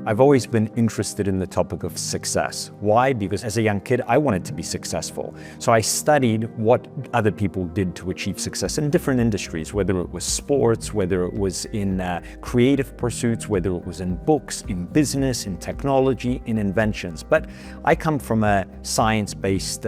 I've always been interested in the topic of success. Why? Because as a young kid, I wanted to be successful. So I studied what other people did to achieve success in different industries, whether it was sports, whether it was in creative pursuits, whether it was in books, in business, in technology, in inventions. But I come from a science-based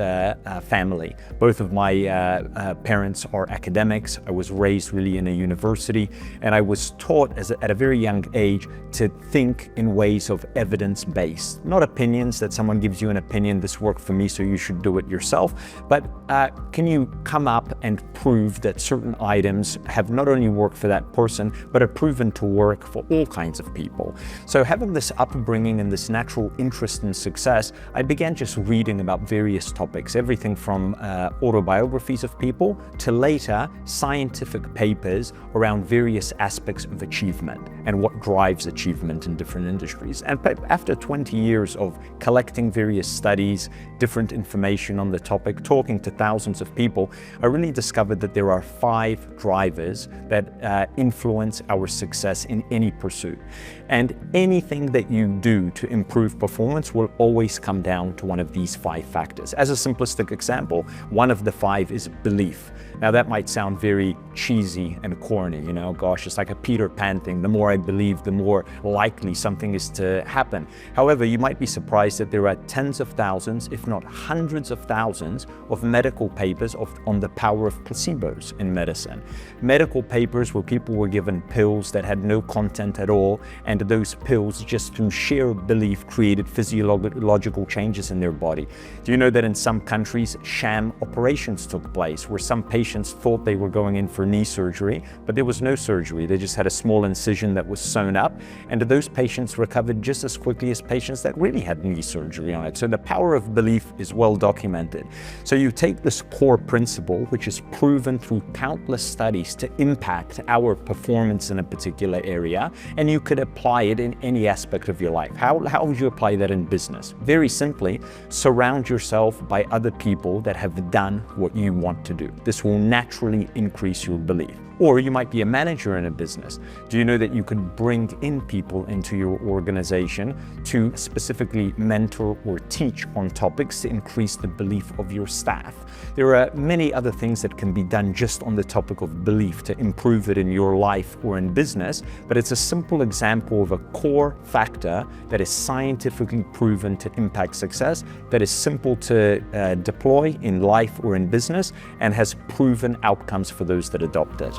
family. Both of my parents are academics. I was raised really in a university, and I was taught at a very young age to think in ways of evidence-based, not opinions that someone gives you an opinion, this worked for me so you should do it yourself, but can you come up and prove that certain items have not only worked for that person, but are proven to work for all kinds of people. So having this upbringing and this natural interest in success, I began just reading about various topics, everything from autobiographies of people to later scientific papers around various aspects of achievement and what drives achievement in different industries. And after 20 years of collecting various studies, different information on the topic, talking to thousands of people, I really discovered that there are 5 drivers that influence our success in any pursuit. And anything that you do to improve performance will always come down to one of these 5 factors. As a simplistic example, one of the 5 is belief. Now that might sound very cheesy and corny, gosh, it's like a Peter Pan thing. The more I believe, the more likely something is to happen. However, you might be surprised that there are tens of thousands, if not hundreds of thousands, of medical papers on the power of placebos in medicine. Medical papers where people were given pills that had no content at all, and those pills, just through sheer belief, created physiological changes in their body. Do you know that in some countries, sham operations took place, where some patients thought they were going in for knee surgery, but there was no surgery. They just had a small incision that was sewn up, and those patients recovered just as quickly as patients that really had knee surgery on it. So the power of belief is well documented. So you take this core principle, which is proven through countless studies to impact our performance in a particular area, and you could apply it in any aspect of your life. How would you apply that in business? Very simply, surround yourself by other people that have done what you want to do. This will naturally increase your belief. Or you might be a manager in a business. Do you know that you could bring in people into your organization to specifically mentor or teach on topics to increase the belief of your staff? There are many other things that can be done just on the topic of belief to improve it in your life or in business, but it's a simple example of a core factor that is scientifically proven to impact success, that is simple to deploy in life or in business, and has proven outcomes for those that adopt it.